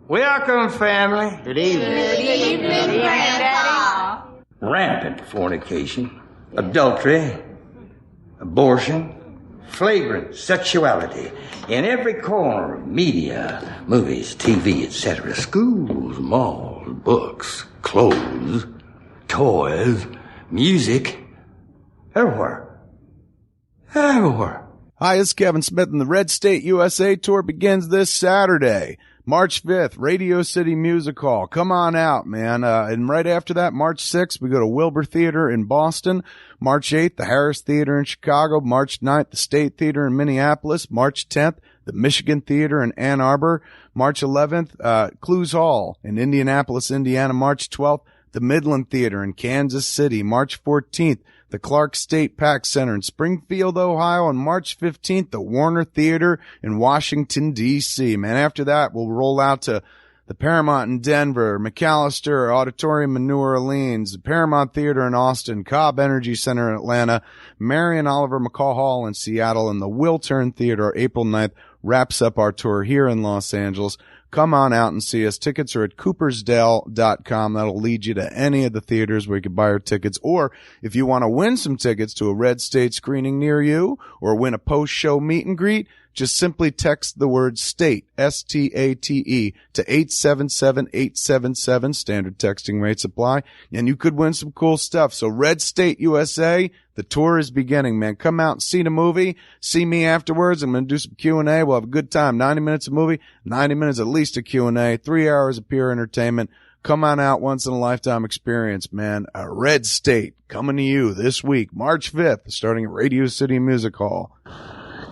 Welcome, family. Good evening. Good evening, Grandpa. Rampant fornication, adultery, abortion, flagrant sexuality in every corner of media, movies, TV, etc. Schools, malls, books, clothes, toys, music, everywhere. Everywhere. Hi, it's Kevin Smith, and the Red State USA Tour begins this Saturday, March 5th, Radio City Music Hall. Come on out, man. And right after that, March 6th, we go to Wilbur Theater in Boston. March 8th, the Harris Theater in Chicago. March 9th, the State Theater in Minneapolis. March 10th, the Michigan Theater in Ann Arbor. March 11th, Clues Hall in Indianapolis, Indiana. March 12th, the Midland Theater in Kansas City. March 14th, the Clark State Pack Center in Springfield, Ohio, and March 15th, the Warner Theater in Washington, D.C. Man, after that, we'll roll out to the Paramount in Denver, McAllister Auditorium in New Orleans, the Paramount Theater in Austin, Cobb Energy Center in Atlanta, Marion Oliver McCall Hall in Seattle, and the Wiltern Theater April 9th wraps up our tour here in Los Angeles. Come on out and see us. Tickets are at coopersdale.com. That'll lead you to any of the theaters where you can buy your tickets. Or if you want to win some tickets to a Red State screening near you or win a post-show meet and greet, just simply text the word STATE, S-T-A-T-E, to 877-877. Standard texting rates apply, and you could win some cool stuff. So Red State USA, the tour is beginning, man. Come out and see the movie. See me afterwards. I'm going to do some Q&A. We'll have a good time. 90 minutes of movie, 90 minutes at least of Q&A, 3 hours of pure entertainment. Come on out, once in a lifetime experience, man. A Red State coming to you this week, March 5th, starting at Radio City Music Hall.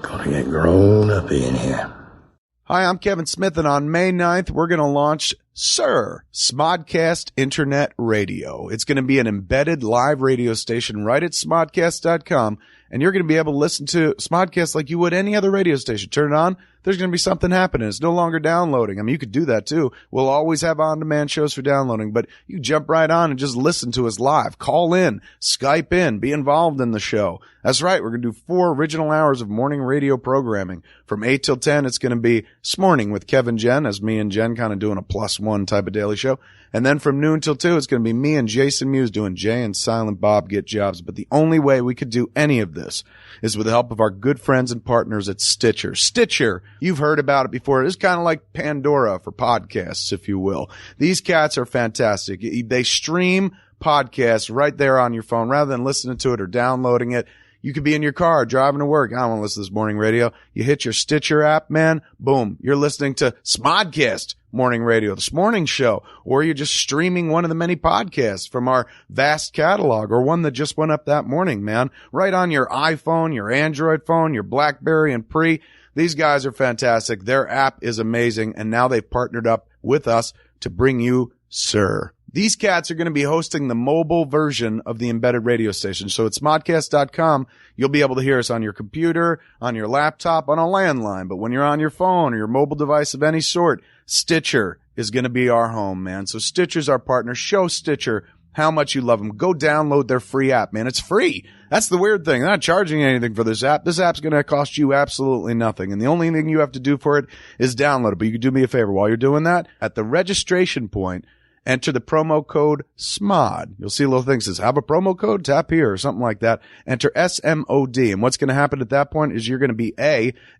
Gonna get grown up in here. Hi, I'm Kevin Smith, and on May 9th, we're going to launch Smodcast Internet Radio. It's going to be an embedded live radio station right at smodcast.com, and you're going to be able to listen to Smodcast like you would any other radio station. Turn it on, there's going to be something happening. It's no longer downloading. I mean, you could do that too. We'll always have on-demand shows for downloading, but you jump right on and just listen to us live. Call in, Skype in, be involved in the show. That's right. We're going to do 4 original hours of morning radio programming. From 8 till 10, it's going to be S'Morning with Kevin Jen, as me and Jen kind of doing a +1 type of daily show. And then from noon till 2, it's going to be me and Jason Mewes doing Jay and Silent Bob Get Jobs. But the only way we could do any of this is with the help of our good friends and partners at Stitcher. Stitcher, you've heard about it before. It's kind of like Pandora for podcasts, if you will. These cats are fantastic. They stream podcasts right there on your phone rather than listening to it or downloading it. You could be in your car driving to work. I don't want to listen to this morning radio. You hit your Stitcher app, man. Boom. You're listening to Smodcast morning radio, this morning show, or you're just streaming one of the many podcasts from our vast catalog, or one that just went up that morning, man. Right on your iPhone, your Android phone, your BlackBerry and Pre. These guys are fantastic. Their app is amazing. And now they've partnered up with us to bring you Sir. These cats are going to be hosting the mobile version of the embedded radio station. So at smodcast.com, you'll be able to hear us on your computer, on your laptop, on a landline. But when you're on your phone or your mobile device of any sort, Stitcher is going to be our home, man. So Stitcher's our partner. Show Stitcher how much you love them. Go download their free app, man. It's free. That's the weird thing. They're not charging anything for this app. This app's going to cost you absolutely nothing. And the only thing you have to do for it is download it. But you can do me a favor while you're doing that. At the registration point, enter the promo code SMOD. You'll see a little thing that says, have a promo code? Tap here or something like that. Enter SMOD. And what's going to happen at that point is you're going to be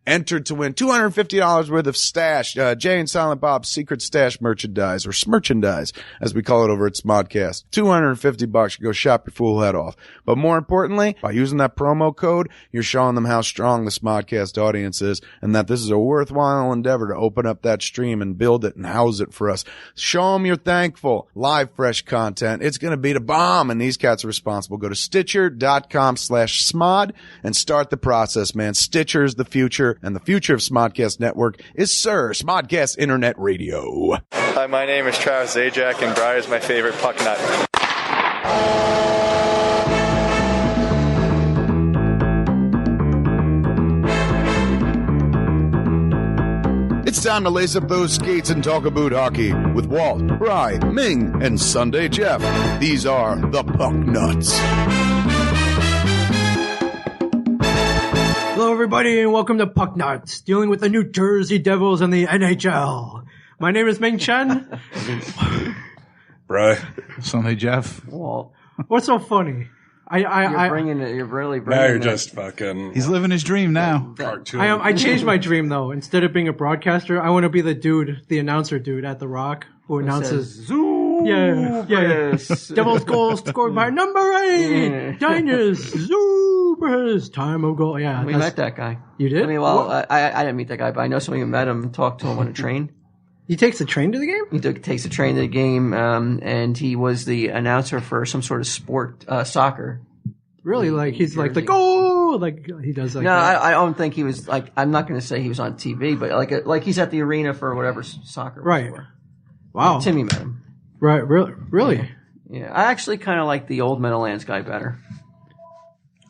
entered to win $250 worth of stash, Jay and Silent Bob's secret stash merchandise, or smerchandise, as we call it over at Smodcast. $250. You go shop your fool head off. But more importantly, by using that promo code, you're showing them how strong the Smodcast audience is and that this is a worthwhile endeavor to open up that stream and build it and house it for us. Show them you're thankful. Live, fresh content. It's going to be the bomb, and these cats are responsible. Go to Stitcher.com/Smod and start the process, man. Stitcher's the future, and the future of Smodcast Network is Smodcast Internet Radio. Hi, my name is Travis Zajac, and Briar is my favorite puck nut. It's time to lace up those skates and talk about hockey with Walt, Bry, Ming, and Sunday Jeff. These are the Puck Nuts. Hello, everybody, and welcome to Puck Nuts, dealing with the New Jersey Devils and the NHL. My name is Ming Chen. Bro. Sunday Jeff. Well, What's so funny? you're really bringing Now you're it. just fucking He's living his dream now. cartoon. I changed my dream though. Instead of being a broadcaster, I want to be the announcer dude at The Rock who announces. Zoo. Yeah. Devil's goal scored by number 8. Diners. Zoopers. Time of goal. Yeah. We met that guy. You did? I mean, well, I didn't meet that guy, but I know somebody who met him and talked to him on a train. He takes the train to the game? He takes the train to the game, and he was the announcer for some sort of sport, soccer. Really? Like he's like the goal? Like he does like No, that? I don't think he was like. I'm not going to say he was on TV, but like he's at the arena for whatever soccer. Right. Was for. Wow. Timmy met him. Right. Really? Yeah, I actually kind of like the old Meadowlands guy better.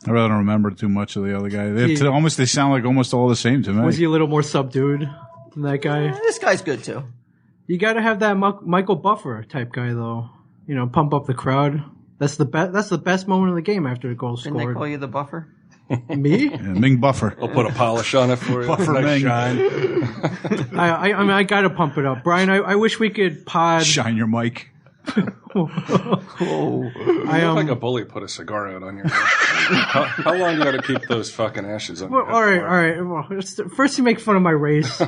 I really don't remember too much of the other guy. They sound like almost all the same to me. Was he a little more subdued than that guy? This guy's good too. You got to have that Michael Buffer type guy though. You know, pump up the crowd. That's the best. That's the best moment of the game after a goal Didn't they scored. call you the buffer? Me? Yeah, Ming Buffer. I'll put a polish on it for you. Buffer Nice Ming. shine. I mean, I gotta pump it up, Brian. I wish we could pod. Shine your mic. Oh, You look like a bully put a cigar out on your head. How long do you got to keep those fucking ashes on your head All right, for? all right. Well, first you make fun of my race.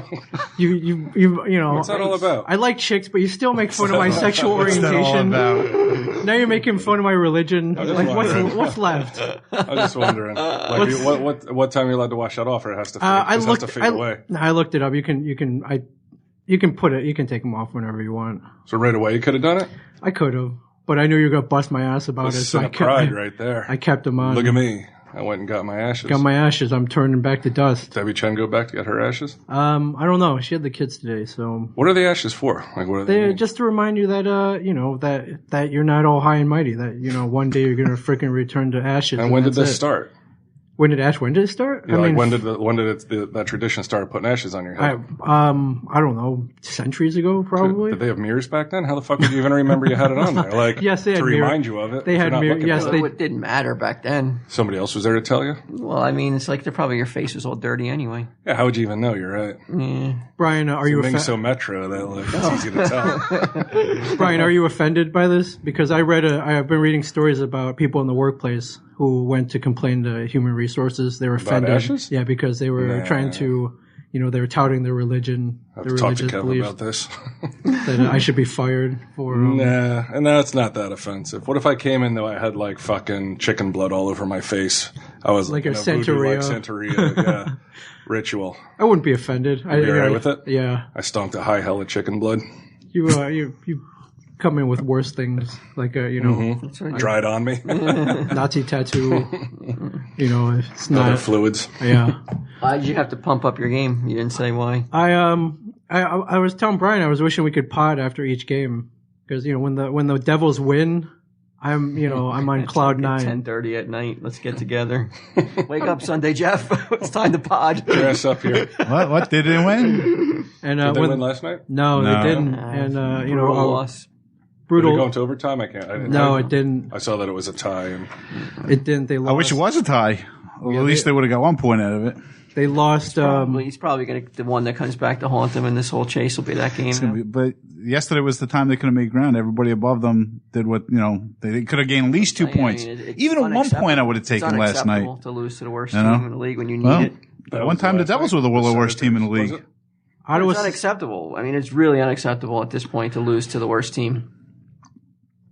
You know. What's that all about? I like chicks, but you still make fun of my sexual What's that all orientation. about? Now you're making fun of my religion. just Like, wondering. what's left? I was just wondering, like, what time are you allowed to wash that off, or it has to fade, has to fade away? I looked it up. You can put it. You can take them off whenever you want. So right away you could have done it. I could have, but I knew you were gonna bust my ass about That's it. So a I kept, pride right there. I kept them on. Look at me. I went and got my ashes. Got my ashes. I'm turning back to dust. Debbie Chen go back to get her ashes? I don't know. She had the kids today, so What are the ashes for? Like, what are they? they're just to remind you that you know that you're not all high and mighty. That you know one day you're gonna freaking return to ashes. And when did that's this it. start? When did it start? Yeah, when did that tradition start putting ashes on your head? I don't know, centuries ago probably. Did they have mirrors back then? How the fuck would you even remember you had it on there? Like, Yes, they had to mirror- remind you of it. they if had you're not mirror- looking yes, at they- it. It didn't matter back then. Somebody else was there to tell you? Well, I mean, it's like probably your face was all dirty anyway. Yeah, how would you even know? You're right. Brian, are you Being so metro that like, it's easy to tell. Brian, are you offended by this? Because I've been reading stories about people in the workplace who went to complain to Human Resources. They were offended. ashes? Yeah, because they were trying to, you know, they were touting their religion, I have their to talk to religious Kevin beliefs, about this. that I should be fired for. Nah, and that's not that offensive. What if I came in though I had like fucking chicken blood all over my face? I was Like a voodoo-like Santeria. Santeria, ritual. I wouldn't be offended. Be all right with it? Yeah, I stomped a high hell of chicken blood. you come in with worse things like you know, Mm-hmm. Dried on me. Nazi tattoo. You know, it's Other not. fluids. Yeah. Why did you have to pump up your game? You didn't say why. I was telling Brian I was wishing we could pod after each game because you know when the Devils win, I'm on cloud nine. 10:30 at night. Let's get together. Wake up, Sunday, Jeff. It's time to pod. Dress up here. What? They didn't win? And Did they win last night? no, No. they didn't. And you know, Brutal loss. Did it go brutal. into overtime? I didn't. No, it didn't. I saw that it was a tie. And It didn't. They lost. I wish it was a tie. Well, at least they would have got 1 point out of it. They lost. He's probably going to the one that comes back to haunt him, and this whole chase will be that game. It's gonna be, but yesterday was the time they could have made ground. Everybody above them did what, you know, they could have gained at least 2 points. It's Even at 1 point I unacceptable. would have It's taken last night. unacceptable to lose to the worst You know? team in the league when you need Well, it. that At one was time, the last Devils night? were the worst team in the Was league. it? Ottawa. It's unacceptable. I mean, it's really unacceptable at this point to lose to the worst team.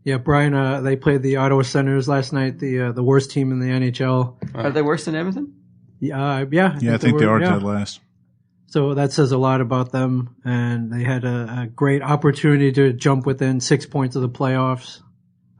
Yeah, Brian. They played the Ottawa Senators last night. The worst team in the NHL. Are they worse than Edmonton? Yeah. Yeah, I think they are yeah. dead last. So that says a lot about them, and they had a great opportunity to jump within 6 points of the playoffs.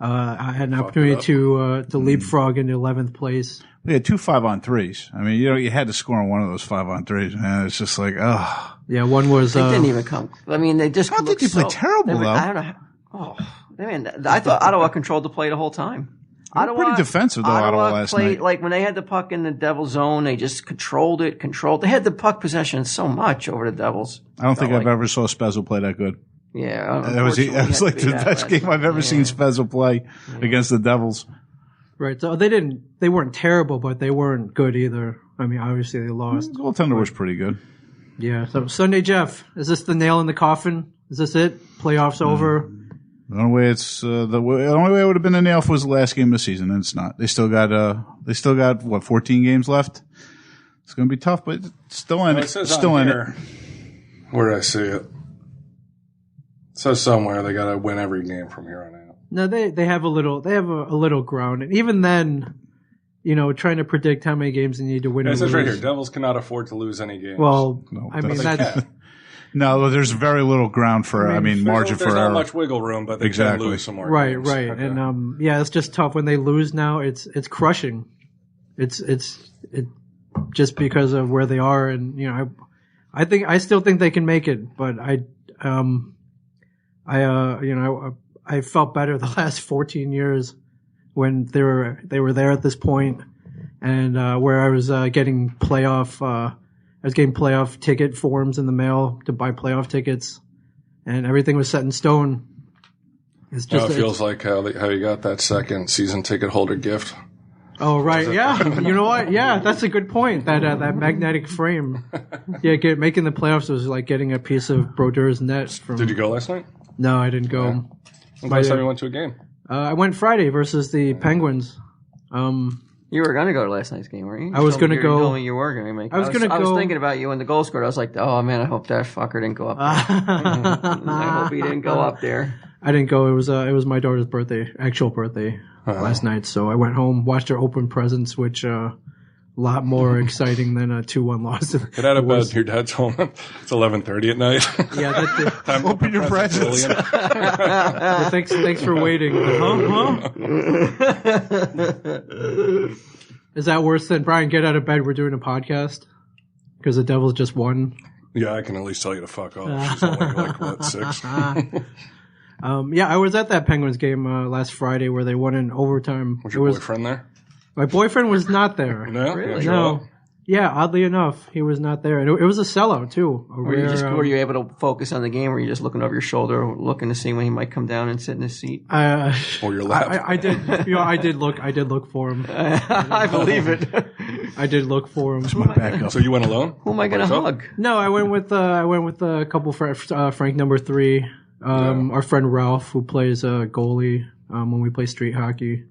I had an opportunity to leapfrog into 11th place. We had 2 5-on-3s. I mean, you had to score on one of those 5-on-3s, man. It's just like, ugh. Yeah, one was. They didn't even come. I mean, they just. I don't think looked they played terrible, though. I don't know. I mean, I thought Ottawa controlled the play the whole time. They were pretty defensive, though, Ottawa last played, night. Like when they had the puck in the Devils zone, they just controlled it. They had the puck possession so much over the Devils. I don't think Felt I've like- ever saw Spezzel play that good. Yeah, That was like the best game I've ever seen Spezzel play against the Devils. Right. So they weren't terrible, but they weren't good either. I mean, obviously they lost. The goaltender was pretty good. Yeah. So Sunday, Jeff, is this the nail in the coffin? Is this it? Playoffs over? The only way the only way it would have been a nail if it was the last game of the season, and it's not. They still got what, 14 games left. It's going to be tough, but it's still in it. Still in it. Where did I see it? It says somewhere they got to win every game from here on out. No, they have a little ground, and even then, trying to predict how many games they need to win. It says right lose. here, Devils cannot afford to lose any games. Well, No, I mean that's. No, there's very little ground for, margin for error. There's not much wiggle room, but they can lose some more Right, games. right. Okay. And, it's just tough when they lose now. It's crushing. It's just because of where they are. And, I still think they can make it, but I felt better the last 14 years when they were there at this point and, where I was, getting playoff ticket forms in the mail to buy playoff tickets, and everything was set in stone. It's just it feels like how you got that second season ticket holder gift. Oh right, yeah. You know what? Yeah, that's a good point. That magnetic frame. Yeah, making the playoffs was like getting a piece of Brodeur's net. Did you go last night? No, I didn't go. When's the last time you went to a game? I went Friday versus the Penguins. You were going to go to last night's game, weren't you? I was going to go. You told me you were going to make. I was thinking about you when the goal scored. I was like, oh man, I hope that fucker didn't go up there. I hope he didn't go up there. I didn't go. It was my daughter's actual birthday last night. So I went home, watched her open presents, which a lot more exciting than a 2-1 loss. Get out of bed. Your dad's home. It's 11:30 at night. Yeah, that's it. Time to Open your presents. Well, thanks for waiting. Is that worse than Brian? Get out of bed. We're doing a podcast because the Devils just won. Yeah, I can at least tell you to fuck off. She's only like, what, 6? Yeah, I was at that Penguins game last Friday where they won in overtime. Was your boyfriend there? My boyfriend was not there. No? Really? No. Yeah, oddly enough, he was not there. And it was a sellout, too. Were you able to focus on the game, or were you just looking over your shoulder, looking to see when he might come down and sit in his seat? Or your lap? I did. I did look for him. I believe it. I did look for him. My backup. So you went alone? Who am I going to hug? No, I went with a couple Frank number 3, our friend Ralph, who plays goalie when we play street hockey.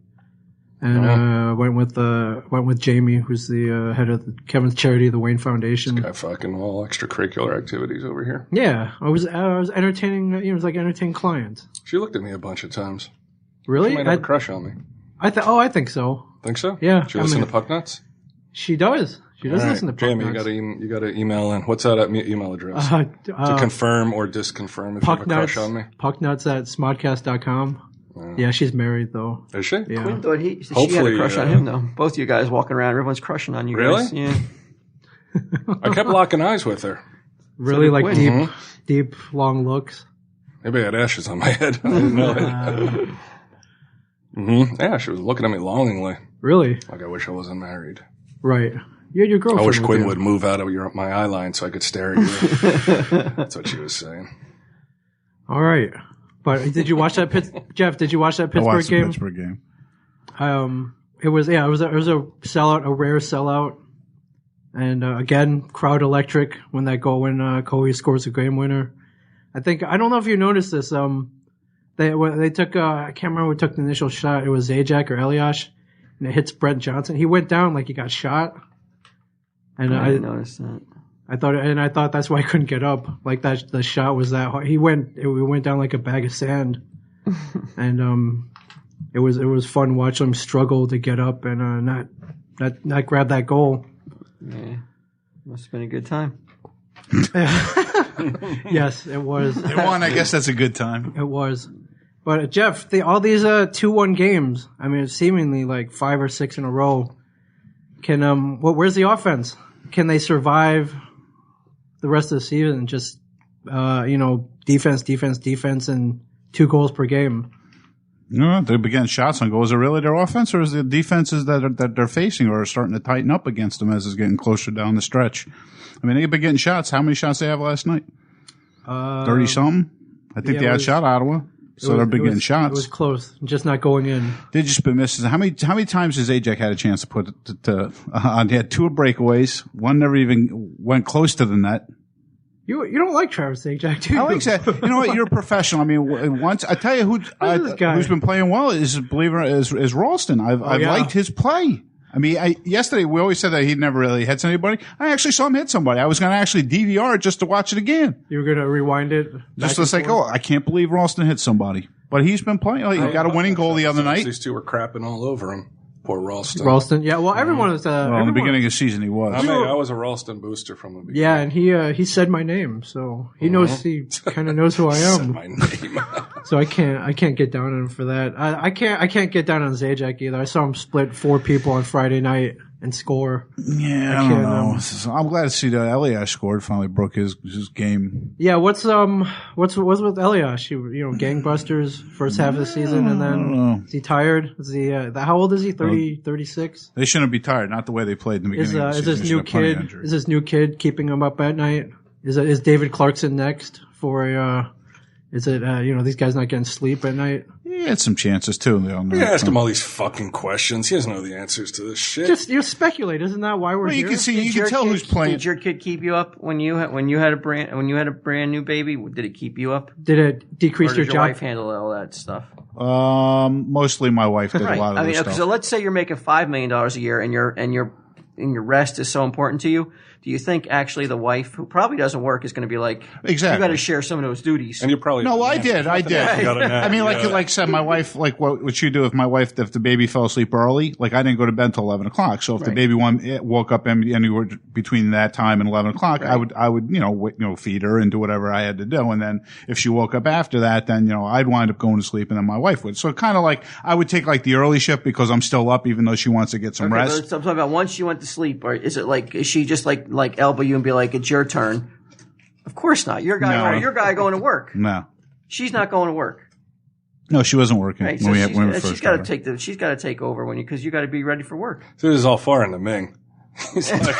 And went with Jamie, who's the head of Kevin's charity, the Wayne Foundation. This guy fucking all extracurricular activities over here. Yeah, I was entertaining. It was like entertaining clients. She looked at me a bunch of times. Really? She might have a crush on me. I think so. Think so? Yeah. She listen to Pucknuts? She does. She does listen to Pucknuts. Jamie, you got to email in. What's that email address? To confirm or disconfirm if you have a crush on me. Pucknuts@smodcast.com. Yeah, she's married though. Is she? Yeah. Quinn thought she had a crush on him though. Both of you guys walking around, everyone's crushing on you guys. Really? Yeah. I kept locking eyes with her. Really, like Quinn. deep, long looks. Maybe I had ashes on my head. I didn't know it. Yeah, she was looking at me longingly. Really? Like I wish I wasn't married. Right. You had your girlfriend. I wish with Quinn you. would move out of my eye line so I could stare at you. That's what she was saying. All right. But did you watch that Jeff? Did you watch that I Pittsburgh watched the game? Pittsburgh game. It was a sellout, a rare sellout, and again, crowd electric when Cowie scores a game winner. I don't know if you noticed this. They took I can't remember who took the initial shot. It was Zajac or Elias, and it hits Brent Johnson. He went down like he got shot, and I didn't notice that. I thought that's why I couldn't get up. Like that, the shot was that hard. We went down like a bag of sand, and it was fun watching him struggle to get up and not grab that goal. Yeah, must have been a good time. Yes, it was. They won. I guess that's a good time. It was. But Jeff, all these 2-1 games. I mean, it's seemingly like 5 or 6 in a row. Where's the offense? Can they survive the rest of the season? Just defense, and 2 goals per game. No, they're getting shots on goals. Is it really their offense, or is it the defenses that they're facing or are starting to tighten up against them as it's getting closer down the stretch? I mean, they've been getting shots. How many shots they have last night? 30-something? I think they outshot Ottawa. So they're getting shots. It was close, just not going in. They've just been missing. How many times has Zajac had a chance to put it to he had 2 breakaways. One never even went close to the net. You don't like Travis Zajac, do you? I like that. You know what? You're a professional. I mean, once I tell you who's been playing well is Ralston. I've liked his play. I mean, yesterday we always said that he'd never really hit anybody. I actually saw him hit somebody. I was going to actually DVR it just to watch it again. You were going to rewind it? Just to say, I can't believe Ralston hit somebody. But he's been playing. He got a winning goal the other night. These two were crapping all over him. Poor Ralston. Ralston, yeah. Well, everyone was. In the beginning of the season, he was. I was a Ralston booster from the beginning. Yeah, and he said my name, so he knows. He kind of knows who I am. Said my name. So I can't get down on him for that. I can't get down on Zajac either. I saw him split 4 people on Friday night and score. Yeah, I don't know. I'm glad to see that Elias scored. Finally broke his game. Yeah, what's with Elias? Gangbusters first half of the season, and then is he tired? Is he? How old is he? 30, 36? They shouldn't be tired. Not the way they played in the beginning. Of the season. Is this new kid keeping him up at night? Is David Clarkson next for? Is it these guys not getting sleep at night? He had some chances too. You asked him all these fucking questions. He doesn't know the answers to this shit. Just speculate. Isn't that why we're here? You can tell who's playing. Did your kid keep you up when you had a brand new baby? Did it keep you up? Did it decrease your job? job? Wife handle all that stuff? Mostly my wife did a lot of this stuff. So let's say you're making $5 million a year, and your rest is so important to you. Do you think actually the wife, who probably doesn't work, is going to be like, exactly, you got to share some of those duties? And you probably I did. I mean, like I said, my wife, like what you do if the baby fell asleep early, like I didn't go to bed till 11 o'clock. So if the baby woke up anywhere between that time and 11 o'clock, I would feed her and do whatever I had to do. And then if she woke up after that, then I'd wind up going to sleep, and then my wife would. So kind of like I would take like the early shift because I'm still up, even though she wants to get some rest. So I'm talking about once you went to sleep, or is she just like elbow you and be like, it's your turn? Of course not. Your guy going to work. No, she's not going to work. No, she wasn't working. Right, when so we she's got to take over because you got to be ready for work. So this is all far in the Ming. He's like,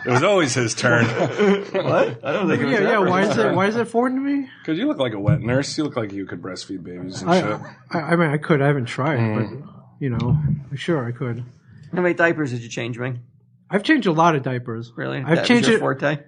it was always his turn. What? I don't think it was Why is it foreign to me? Because you look like a wet nurse. You look like you could breastfeed babies and shit. I mean, I could. I haven't tried, but sure I could. How many diapers did you change, Ming? I've changed a lot of diapers. Really? I've changed your forte?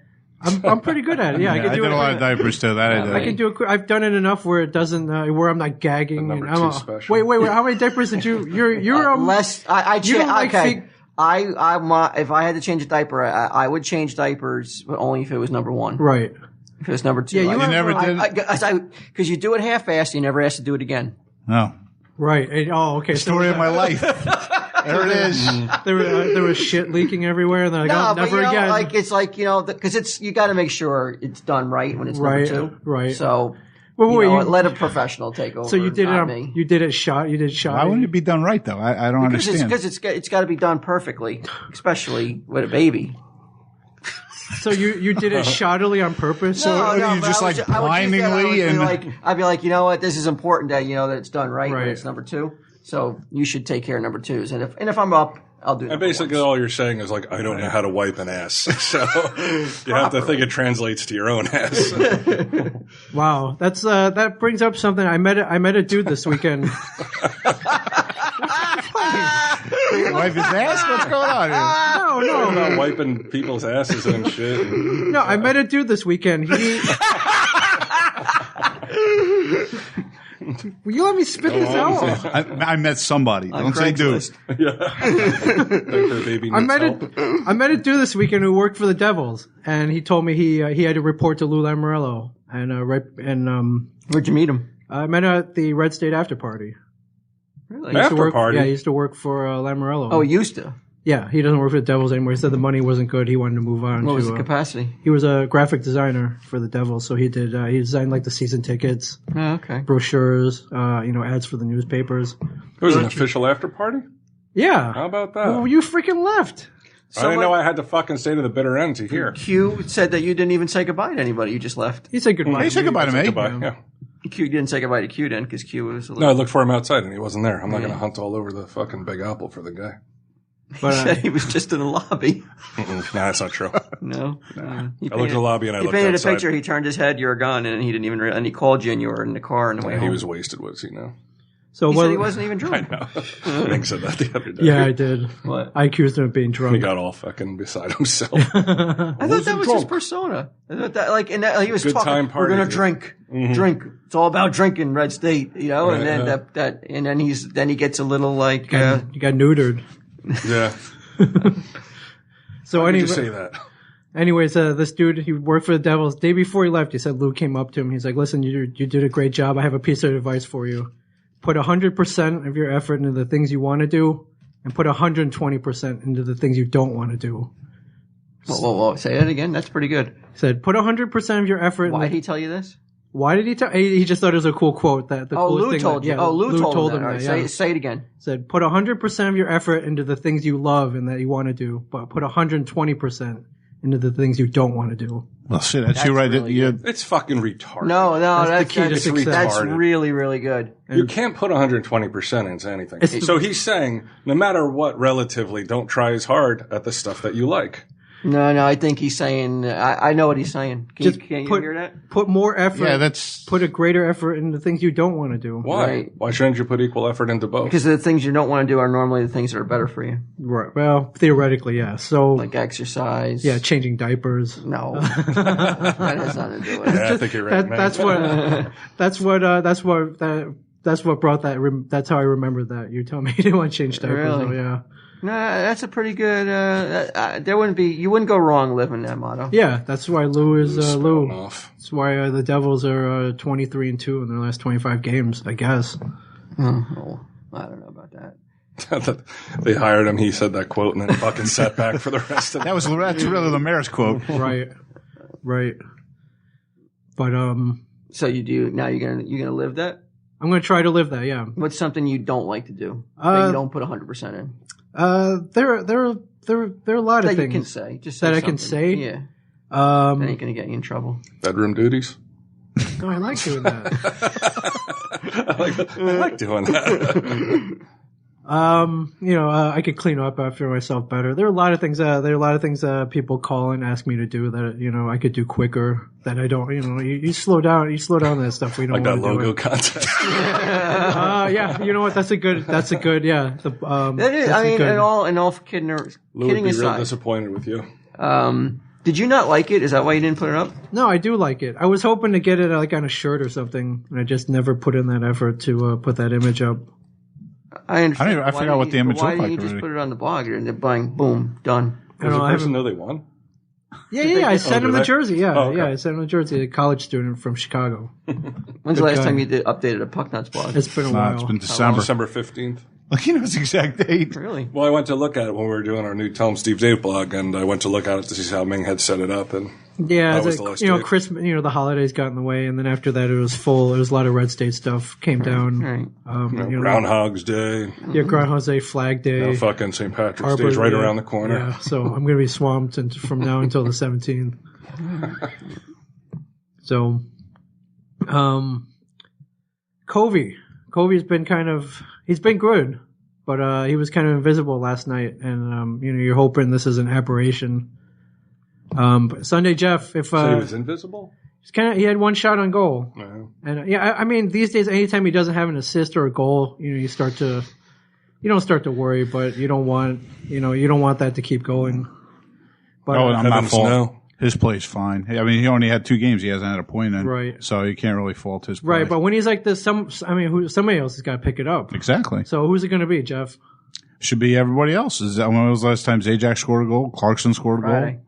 I'm pretty good at it. Yeah, I did a lot of diapers too. I can do it. I've done it enough where it doesn't, where I'm not gagging. Number and two special. Wait. How many diapers did you? You're less. Okay. If I had to change a diaper, I would change diapers, but only if it was number 1. Right. If it was number 2, yeah, you never did. Because you do it half-assed, you never ask to do it again. No. Right. Okay. Story of my life. There it is. There was shit leaking everywhere, and then never again. Because you got to make sure it's done right when it's number 2. Right. So. Wait, let a professional take over. So you did not it. Me. You did it shot. You did shot. Why wouldn't it be done right though? I don't understand. Because it's got to be done perfectly, especially with a baby. So you did it shoddily on purpose? No, you just blindingly I'd be like, you know what, this is important that that it's done right when it's number 2. So you should take care of number 2s, and if I'm up, I'll do. And basically, all you're saying is like, I don't know how to wipe an ass, so you have to think it translates to your own ass. Wow, that brings up something. I met a dude this weekend. Wipe his ass? What's going on here? No. I'm not wiping people's asses and shit. No, I met a dude this weekend. Will you let me spit this out? I met somebody. Don't say dude. I met a dude this weekend who worked for the Devils, and he told me he had to report to Lou Lamoriello. Where'd you meet him? I met him at the Red State after party. Really? Party? Yeah, he used to work for Lamoriello. Oh, he used to? Yeah, he doesn't work for the Devils anymore. He said the money wasn't good. He wanted to move on. What was the capacity? He was a graphic designer for the Devils, so he designed like the season tickets, brochures, ads for the newspapers. It was an official after party? Yeah. How about that? Well, you freaking left. I didn't know I had to fucking stay to the bitter end to hear. Q said that you didn't even say goodbye to anybody. You just left. He said goodbye. He said goodbye to me. Goodbye, yeah. Q didn't say goodbye to Q then because Q was a little... No, I looked for him outside and he wasn't there. I'm not going to hunt all over the fucking Big Apple for the guy. But, he said he was just in the lobby. No, that's not true. No. I looked at the lobby and I looked outside. He painted a picture. He turned his head. You're gone, and he didn't even. And he called you, and you were in the car. And he was wasted. Was he now? So He what? said he wasn't even drunk. I know. Ming said that the other day. Yeah, I did. What? I accused him of being He drunk. got all fucking beside himself. I thought that was his persona. I thought that, like, and that, he was Good talking. time We're gonna party, drink, drink. It's all about drinking, Red State, you know. And then Right, and then he gets a little like. You got neutered. Yeah. So Why did anyway, you say that? anyways, this dude, he worked for the Devils. Day before he left, he said Lou came up to him. He's like, "Listen, you did a great job. I have a piece of advice for you. Put 100% of your effort into the things you want to do, and put 120% into the things you don't want to do." Whoa, say that again. That's pretty good. He said, "Put 100% of your effort." Why did he tell you this? Why did he tell? He just thought it was a cool quote. That the coolest Lou thing told that, you. Yeah, Lou told him that. that. All right, Yeah. say it again. Said, put 100% of your effort into the things you love and that you want to do, but put 120% into the things you don't want to do. Well, shit, that's you right. really You- It's fucking retarded. No, That's the key to success. That's Retarded. really, really good. You can't put 120% into anything. It's- So he's saying, no matter what, relatively, don't try as hard at the stuff that you like. No, I think he's saying. I know what he's saying. Can you hear that? Put more effort. Yeah, that's Put a greater effort into the things you don't want to do. Why? Right. Why shouldn't you put equal effort into both? Because the things you don't want to do are normally the things that are better for you, Right. Well, theoretically, yeah. So, like exercise. yeah, changing diapers. No, that has nothing to do with it. Yeah, I think you're right, man. That's what brought that. That's how I remembered that. You told me you didn't want to change diapers. Really? Oh, yeah. No, that's a pretty good. You wouldn't go wrong living that motto. Yeah, that's why Lou is Lou. Off. That's why the Devils are 23-2 in their last 25 games, I guess. Oh, I don't know about that. They hired him. He said that quote and then fucking sat back for the rest of the that's really the mayor's quote. Right. But So you do now. You're gonna live that. I'm gonna try to live that. Yeah. What's something you don't like to do that you don't put 100% in? There are a lot of That you things can say. Just that say I can something. say. Yeah, that ain't gonna get you in trouble. bedroom duties. No, I like doing that. I like doing that. I could clean up after myself better. There are a lot of things. People call and ask me to do that. I could do quicker. That I don't. You slow down. You slow down that stuff. We don't Like that want to do logo it. contest. Yeah. You know what? That's a good. Yeah. That is. that's I mean, good. and all kidding Lou would be real aside. disappointed with you. Did you not like it? Is that why you didn't put it up? No, I do like it. I was hoping to get it like on a shirt or something, and I just never put in that effort to put that image up. I understand. I forgot what the image Why looked didn't like you just already. put it on the blog and then bang, boom, done? I Does don't the know, I person haven't- know they won? Yeah. I sent do him the they? jersey. Yeah, Oh, okay. yeah. I sent him the jersey. A college student from Chicago. When's the last guy. time you updated a Pucknuts blog? It's been a while. It's been December. December 15th. Like, you know his exact date. Really? Well, I went to look at it when we were doing our new Tell 'em Steve Dave blog, and I went to look at it to see how Ming had set it up, and Yeah, That was the- the last day. Christmas. The holidays got in the way, and then after that, it was full. There was a lot of Red State stuff came down. Right. Groundhog's Day, Yeah, Groundhog's Day, Flag Day, fucking St. Patrick's Arbor Day's right Day. around the corner. Yeah, so I'm going to be swamped from now until the 17th. So, Covey's been he's been good, but he was kind of invisible last night, and you're hoping this is an aberration. But Sunday Jeff, if So he was invisible? he had one shot on goal. No. And I mean, these days, anytime he doesn't have an assist or a goal, you don't start to worry, but you don't want that to keep going. But I'm not Heavens, fault. no. His play's fine. I mean, he only had 2 games. He hasn't had a point in. Right. So you can't really fault his play. right, but when he's like this, somebody else has got to pick it up. Exactly. So who's it going to be, Jeff? Should be everybody else. When was the last time Zajac scored a goal? Clarkson scored a Friday.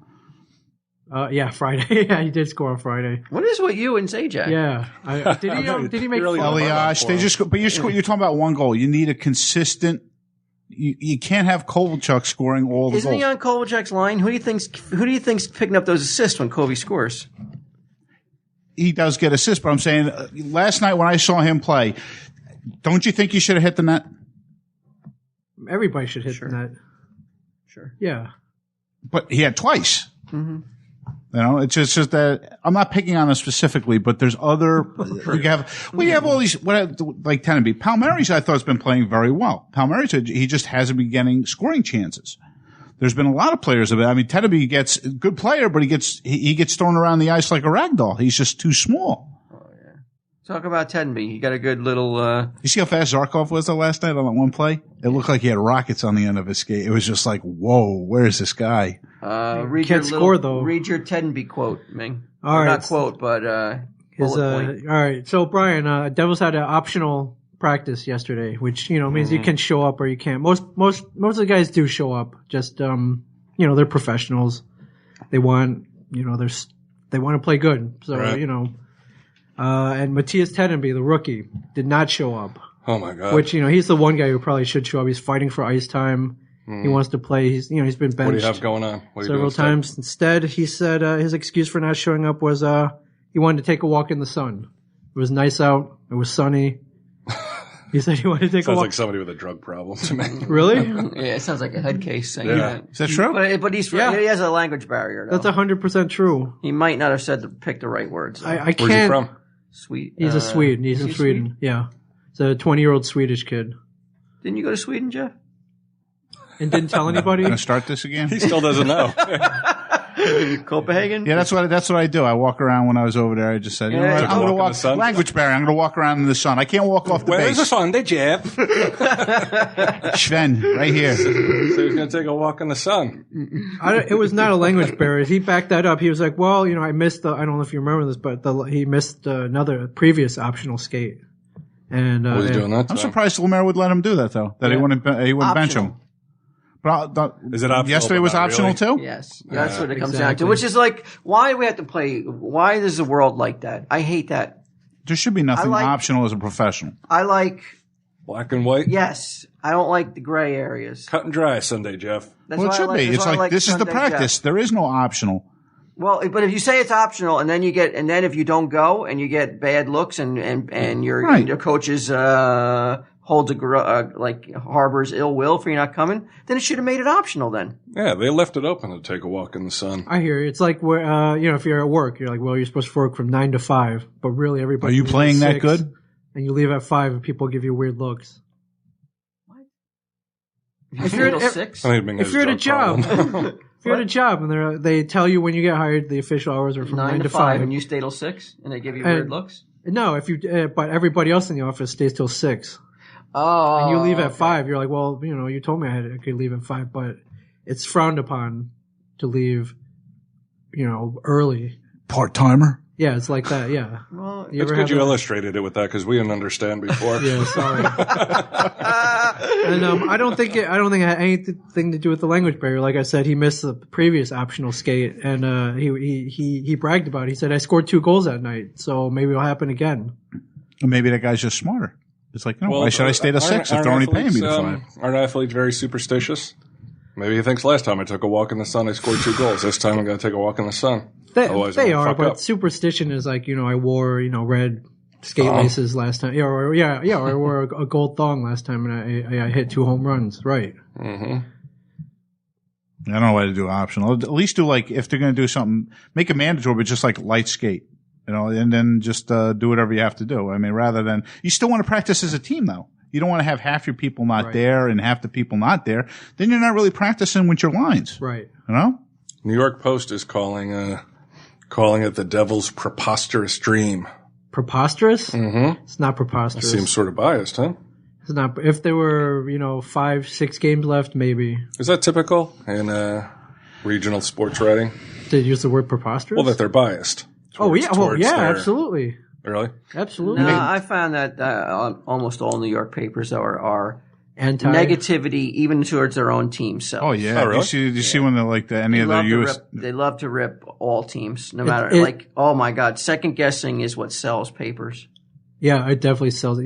goal? Yeah, Friday. Yeah, he did score on Friday. What is with you and Zajac? Yeah, did he make? Really fun? Elias, they just, but you're talking about one goal. You need a consistent. You can't have Kovalchuk scoring all the Isn't goals. he on Kovalchuk's line? Who do you think's picking up those assists when Covey scores? He does get assists, but I'm saying last night when I saw him play, don't you think he should have hit the net? Everybody should hit that. Sure. Yeah. But he had twice. Mm-hmm. It's just that I'm not picking on him specifically, but there's other. You have all these. Like Tenenby, Palmieri, I thought has been playing very well. Palmieri, he just hasn't been getting scoring chances. There's been a lot of players of it. I mean, Tenenby gets a good player, but he gets thrown around the ice like a ragdoll. He's just too small. Talk about Tenby. He got a good little. You see how fast Zarkov was the last night on that one play? It looked like he had rockets on the end of his skate. It was just like, whoa, where's this guy? Read can't score, though. Read your Tenby quote, Ming. All right. Not quote, but bullet point. All right. So, Brian, Devils had an optional practice yesterday, which, means you can show up or you can't. Most of the guys do show up. Just, they're professionals. They want, they want to play good. So, Right. And Matthias Tenby, the rookie, did not show up. Oh my God. Which, he's the one guy who probably should show up. He's fighting for ice time. He wants to play. He's been benched What do you have going on? What are you several doing times. Instead, he said his excuse for not showing up was he wanted to take a walk in the sun. It was nice out. It was sunny. He said he wanted to take a Sounds walk. like somebody with a drug problem to me. Really? Yeah, it sounds like a head case saying Yeah. that. Is that true? But he has a language barrier, though. That's 100% true. He might not have picked the right words. Though. I Where's he can't. from? Sweet. He's a Swede. He's in Sweden. Yeah. He's a 20-year-old Swedish kid. Didn't you go to Sweden, Jeff? And didn't tell anybody? Gonna start this again? He still doesn't know. Copenhagen? Yeah, that's what I do. I walk around when I was over there. I just said, you know what? Take a I'm going to walk in the walk sun? language barrier. I'm going to walk around in the sun. I can't walk off the Where's the base. sun, Jeff? So Sven, right here. he's going to take a walk in the sun. It was not a language barrier. He backed that up. He was like, well, I missed I don't know if you remember this, but he missed another previous optional skate. And Was he doing that? I'm time? surprised Lemaire would let him do that, though. That he wouldn't bench him. But Is it optional, yesterday but was not optional really? too. Yes. That's what it comes down to. Exactly. Which is like, why do we have to play? Why is the world like that? I hate that. There should be nothing I like- optional as a professional. I like, Black and white? yes, I don't like the gray areas. Cut and dry Sunday, Jeff. That's Well, it why I should be. that's It's why I like this is the Sunday practice. Jeff. There is no optional. Well, but if you say it's optional and then if you don't go and you get bad looks and your Right. your coaches holds harbors ill will for you not coming, then it should have made it optional then. Yeah, they left it open to take a walk in the sun. I hear you. It's like where if you're at work, you're like, well, you're supposed to work from 9 to 5, but really everybody. Are you leaves at playing that 6, good? And you leave at 5, and people give you weird looks. If you're at 6, I think Ming If has you're at a drug job, problem. if you're at a job, and they tell you when you get hired, the official hours are from 9 to 5, and you stay till 6, and they give you weird looks. No, but everybody else in the office stays till 6. Oh, And you leave at 5. You're like, well, you told me I could leave at 5, but it's frowned upon to leave, early. Part timer. Yeah, it's like that. Yeah. Well, You It's ever good have you a- illustrated it with that because we didn't understand before. Yeah, sorry. And I don't think it had anything to do with the language barrier. Like I said, he missed the previous optional skate, and he bragged about it. He said, "I scored 2 goals that night, so maybe it'll happen again." Or maybe that guy's just smarter. It's like, why should I stay to 6 if they're only paying me to 5? Aren't athletes very superstitious? Maybe he thinks last time I took a walk in the sun, I scored 2 goals. This time I'm going to take a walk in the sun. Otherwise, I'm They gonna are, fuck but up. superstition is like I wore red skate laces last time. Or I wore a gold thong last time, and I hit 2 home runs. Right. Mm-hmm. I don't know why to do optional. At least do if they're going to do something, make it mandatory, but just like light skate, and then just do whatever you have to do. I mean, rather than you still want to practice as a team though. You don't want to have half your people not there and half the people not there. Then you're not really practicing with your lines. Right. New York Post is calling it the Devil's preposterous dream. Preposterous? Mm-hmm. It's not preposterous. Seems sort of biased, huh? It's not. If there were 5-6 games left, maybe. Is that typical in regional sports writing? Did you use the word preposterous? Well, that they're biased. Towards their- absolutely. Really? Absolutely. No, I found that almost all New York papers are Anti negativity even towards their own team. So Oh yeah. Oh, really? You see when they're any other U.S. They love to rip all teams, no matter it- oh my God, second guessing is what sells papers. Yeah, it definitely sells it.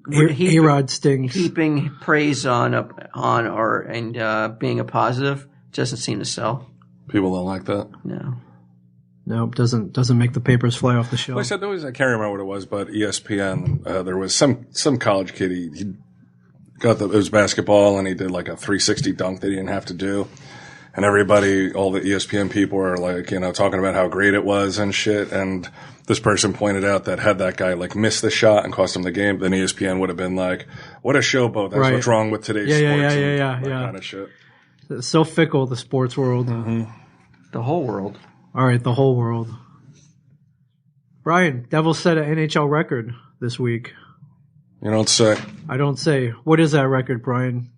Heap- A-Rod stings. Heaping praise on being a positive doesn't seem to sell. People don't like that. No. Nope, doesn't make the papers fly off the shelf. Well, I said I can't remember what it was, but ESPN, there was some college kid, he got it was basketball and he did like a 360 dunk that he didn't have to do. And everybody, all the ESPN people are like, talking about how great it was and shit. And this person pointed out that had that guy miss the shot and cost him the game, then ESPN would have been like, what a showboat. That's Right. what's wrong with today's Yeah, sports. yeah. and that kind of shit. It's so fickle, the sports world. The whole world. All right, the whole world. Brian, Devils set an NHL record this week. You don't say. I don't say. What is that record, Brian?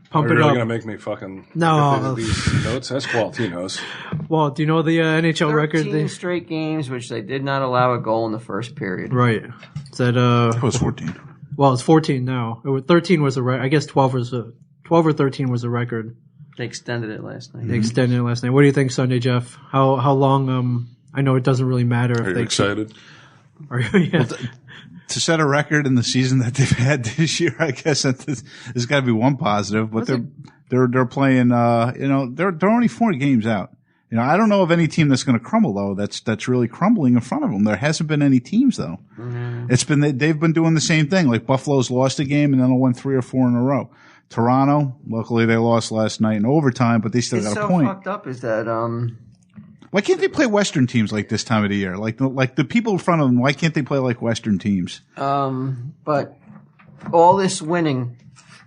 Pump Are you it really up. going to make me fucking No. look at these notes? That's Walt. He knows. Well, do you know the NHL record? 13 straight games, which they did not allow a goal in the first period. Right. Is that It was 14. Well, it's 14 now. 13 was I guess 12 or 13 was a record. They extended it last night. They extended it last night. What do you think, Sunday Jeff? How long? I know it doesn't really matter if Are you they excited? Are you? Yeah. To set a record in the season that they've had this year, I guess there's got to be one positive. But they're playing. They're only 4 games out. I don't know of any team that's going to crumble though. That's really crumbling in front of them. There hasn't been any teams though. Mm-hmm. They've been doing the same thing. Like Buffalo's lost a game and then they'll win 3 or 4 in a row. Toronto, luckily they lost last night in overtime, but they still got a point. What's so fucked up is that why can't they play Western teams like this time of the year? Like the people in front of them, why can't they play like Western teams? But all this winning,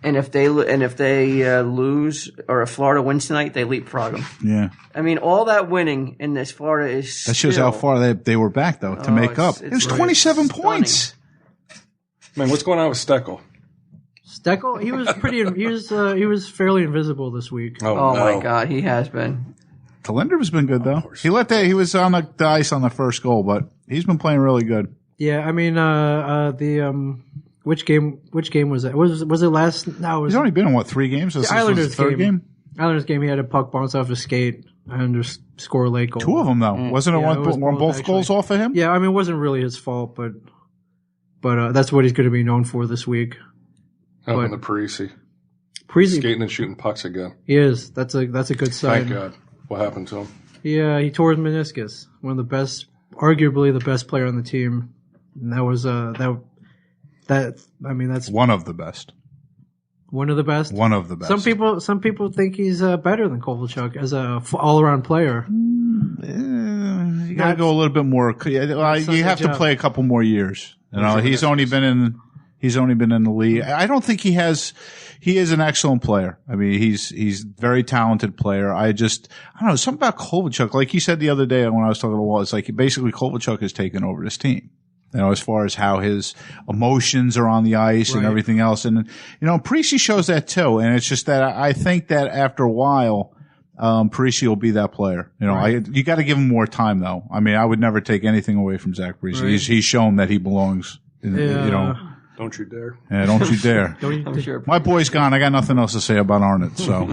and if they lose or if Florida wins tonight, they leapfrog them. Yeah. I mean, all that winning in this Florida is that shows how far they were back though to make up. It was 27 points. Man, what's going on with Steckel? Steckel, he was fairly invisible this week. Oh no. my God, he has been. Linder's been good though. He was on the ice on the first goal, but he's been playing really good. Yeah, I mean, which game was that? Was it last? No, He's only been in 3 games? The Islanders game. Islanders game. He had a puck bounce off his skate and score a late goal. 2 of them though. Wasn't it one both goals off of him? Yeah, I mean, it wasn't really his fault, but that's what he's going to be known for this week. Helping the Parisi. Skating and shooting pucks again. He is. That's a good sign. Thank God. What happened to him? He tore his meniscus. One of the best, arguably the best player on the team. And that was that's one of the best. One of the best. One of the best. Some people think he's better than Kovalchuk as a all-around player. You got to go a little bit more. You have to play a couple more years. He's only been in the league. I don't think he is an excellent player. I mean, he's very talented player. I don't know, something about Kovalchuk. Like he said the other day when I was talking to Walt, it's like basically Kovalchuk has taken over this team. As far as how his emotions are on the ice and everything else. And, Parisi shows that too. And it's just that I think that after a while, Parisi will be that player. You got to give him more time though. I mean, I would never take anything away from Zach Parisi. Right. He's shown that he belongs Don't you dare. Yeah, don't you dare. I'm sure. My boy's gone. I got nothing else to say about Arnott, so.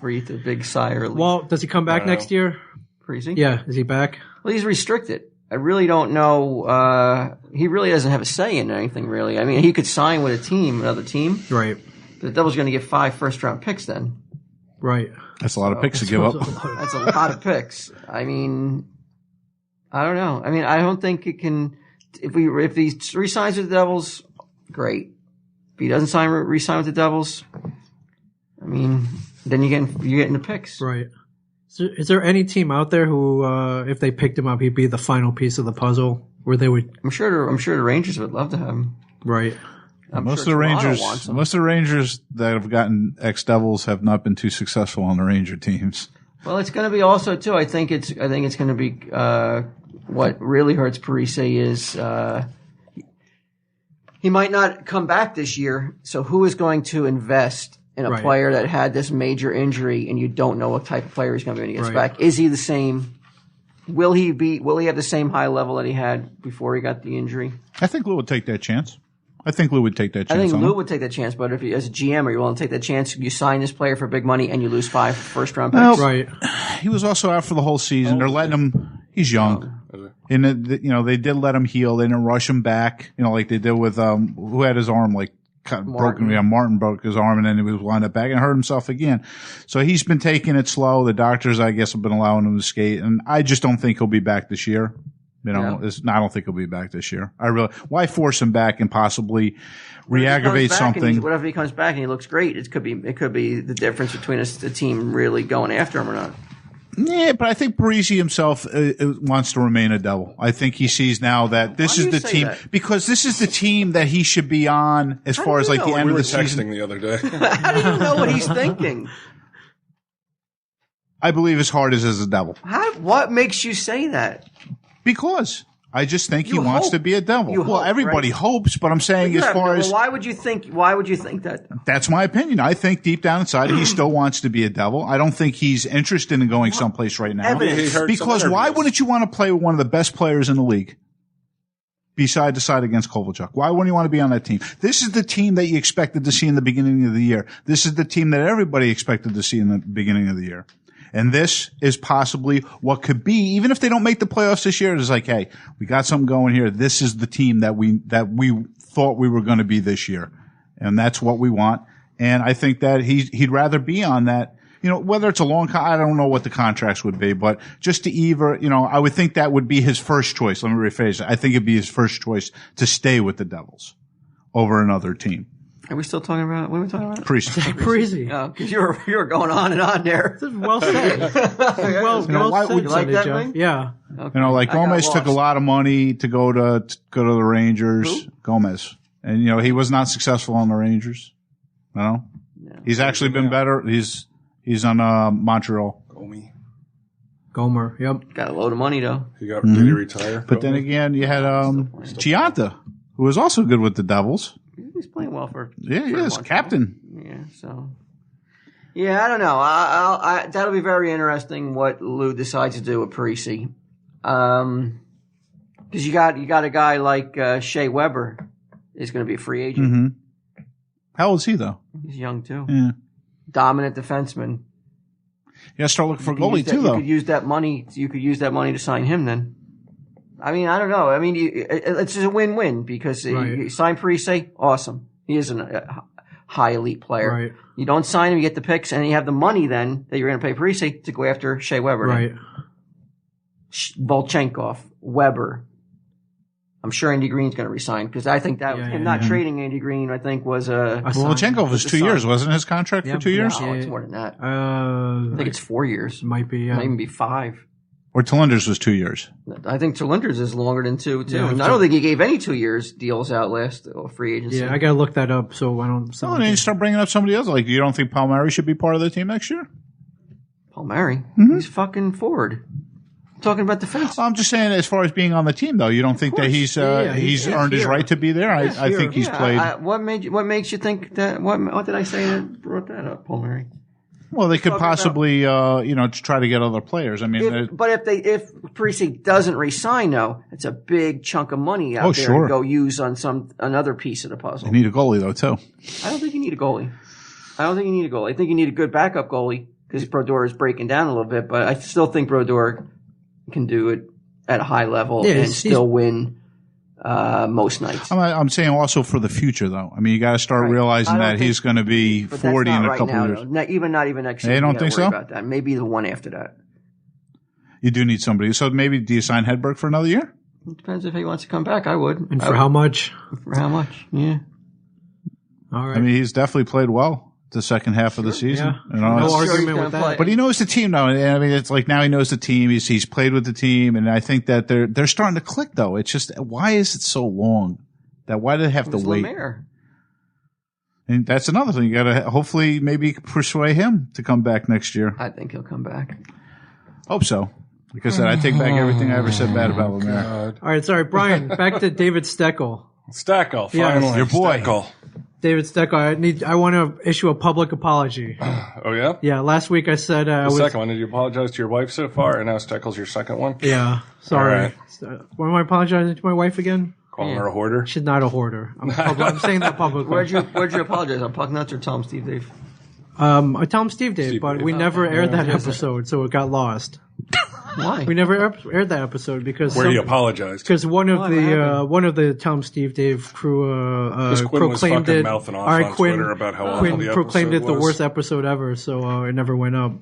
Breathe a big sigh of relief. Well, does he come back next year? Parisi? Yeah, is he back? Well, he's restricted. I really don't know. He really doesn't have a say in anything, really. I mean, he could sign with another team. Right. But the Devils are going to get 5 first-round picks then. Right. That's a lot of picks to give up. That's a lot of picks. I mean, I don't know. I mean, I don't think it can. If he re-signs with the Devils, great. If he doesn't re-sign with the Devils, I mean, then you're getting the picks. Right. Is there any team out there who, if they picked him up, he'd be the final piece of the puzzle where they would? I'm sure the Rangers would love to have him. Right. Most of the Rangers that have gotten ex-Devils have not been too successful on the Ranger teams. Well, it's going to be also too. I think it's going to be what really hurts Parisi is he might not come back this year. So who is going to invest in a player that had this major injury and you don't know what type of player he's going to be when he gets back? Is he the same? Will he have the same high level that he had before he got the injury? I think Lou would take that chance. I think Lou would take that chance. I think Lou would take that chance, but if you, as a GM, are you willing to take that chance? You sign this player for big money and you lose 5 first-round picks? Right. He was also out for the whole season. They're letting him. He's young. And they did let him heal. They didn't rush him back. Like they did with who had his arm broken. Yeah, Martin broke his arm and then he was wound up back and hurt himself again. So he's been taking it slow. The doctors, I guess, have been allowing him to skate, and I just don't think he'll be back this year. I don't think he'll be back this year. Why force him back and possibly re-aggravate something? Whatever he comes back and he looks great, it could be the difference between the team really going after him or not. Yeah, but I think Parisi himself wants to remain a Devil. I think he sees now that this is the team because this is the team that he should be on as far as the end of the season. We were texting the other day. How do you know what he's thinking? I believe his heart is as a Devil. What makes you say that? Because I just think he You wants hope. to be a Devil. You Well, hope, everybody right? hopes, but I'm saying as far as why would you think that? that's my opinion. I think deep down inside he still wants to be a Devil. I don't think he's interested in going someplace right now. Evidence. He heard some Because why interviews. wouldn't you want to play with one of the best players in the league? Be side to side against Kovalchuk. Why wouldn't you want to be on that team? This is the team that you expected to see in the beginning of the year. This is the team that everybody expected to see in the beginning of the year. And this is possibly what could be, even if they don't make the playoffs this year, it's like, hey, we got something going here. This is the team that we thought we were going to be this year. And that's what we want. And I think that he'd rather be on that. You know, whether it's a long I don't know what the contracts would be, but just to either, you know, I would think that would be his first choice. Let me rephrase it. I think it'd be his first choice to stay with the Devils over another team. Are we still talking about? What are we talking about? Priest. Crazy. Because you were going on and on there. Well said. why said, would- You like Sonny that, Joe. Ming? Yeah. Okay. You know, like I got Gomez took a lost. lot of money to go to the Rangers. Who? Gomez. And, you know, he was not successful on the Rangers. No. He's actually been better. He's on, Montreal. Gomi. Gomer. Yep. Got a load of money though. Did he retire? But then again, you had, Chianta, who was also good with the Devils. He's playing well for. Yeah, he for is. Montreal. Captain. Yeah. So. Yeah, I don't know. I that'll be very interesting what Lou decides to do with Parisi. Because you got a guy like Shea Weber is going to be a free agent. Mm-hmm. How old is he, though? He's young too. Yeah. Dominant defenseman. You got to start looking for a You could goalie, use that- too, though. You could use that money. You could use that money to sign him. Then, I mean, I don't know. I mean, it's just a win-win because Right. you sign Parise, awesome. He is a high elite player. Right. You don't sign him, you get the picks, and you have the money then that you're going to pay Parise to go after Shea Weber. Right. Volchenkov, Weber. I'm sure Andy Green's going to resign because I think that him not trading Andy Green, I think, was a. Volchenkov was a 2 sign. years, wasn't his contract for Yep. 2 years? No, it's more than that. I think it's 4 years. Might be. It might even be 5. Or Talenders was 2 years. I think Talenders is longer than 2 too. Yeah, and I don't think he gave any 2 years deals out last free agency. Yeah, I gotta look that up so I don't. Oh, and then you start bringing up somebody else. Like, you don't think Palmieri should be part of the team next year? Palmieri, Mm-hmm. he's fucking forward. I'm talking about defense. I'm just saying, as far as being on the team, though, you don't think that he's he's earned his here. right to be there? I think he's played. What makes you think that? What did I say that brought that up, Palmieri? Well, they could talking possibly, to try to get other players. I mean, If Parisi doesn't resign, though, it's a big chunk of money out there sure. to go use on another piece of the puzzle. they need a goalie, though, too. I don't think you need a goalie. I think you need a good backup goalie because Brodeur is breaking down a little bit, but I still think Brodeur can do it at a high level Yeah, and he's- still win most nights. I'm saying also for the future, though. I mean, you got to start Right. realizing I don't that think- he's going to be But that's 40 not in a right couple now, of years. though. Not even next You year. don't You think gotta worry so? About that. Maybe the one after that. You do need somebody. So maybe do you sign Hedberg for another year? It depends if he wants to come back. I would. And for how much? For how much? Yeah. All right. I mean, he's definitely played well the second half of the season. Yeah. You know, No it's- argument gonna with that. play. but he knows the team now. And I mean, it's like now he knows the team. He's played with the team, and I think that they're starting to click. Though it's just why is it so long? Why do they have to It's wait? Lemaire. And that's another thing. You got to hopefully maybe persuade him to come back next year. I think he'll come back. Hope so. Like I said, I take back everything I ever said bad about Lemaire. God. All right, sorry, Brian. Back to David Steckel. Steckel, Yeah. finally. Your boy. Steckel. David Steckel. I want to issue a public apology. Oh, yeah? Yeah, last week I said I The was. second one. Did you apologize to your wife so far? And now Steckel's your second one? Yeah, sorry. All right. Why am I apologizing to my wife again? Calling her a hoarder? She's not a hoarder. I'm saying that publicly. Where'd you apologize? On Puck Nuts or Tom Steve Dave? I tell him Steve did, Steve but did. we never aired that episode, so it got lost. Why? We never aired that episode because Where you apologized. because one of What the happened? one of the Tom Steve Dave crew Because Quinn was proclaimed fucking it. mouthing off All right, on Quinn, Twitter about how awful Quinn the proclaimed it episode the was. worst episode ever, so it never went up.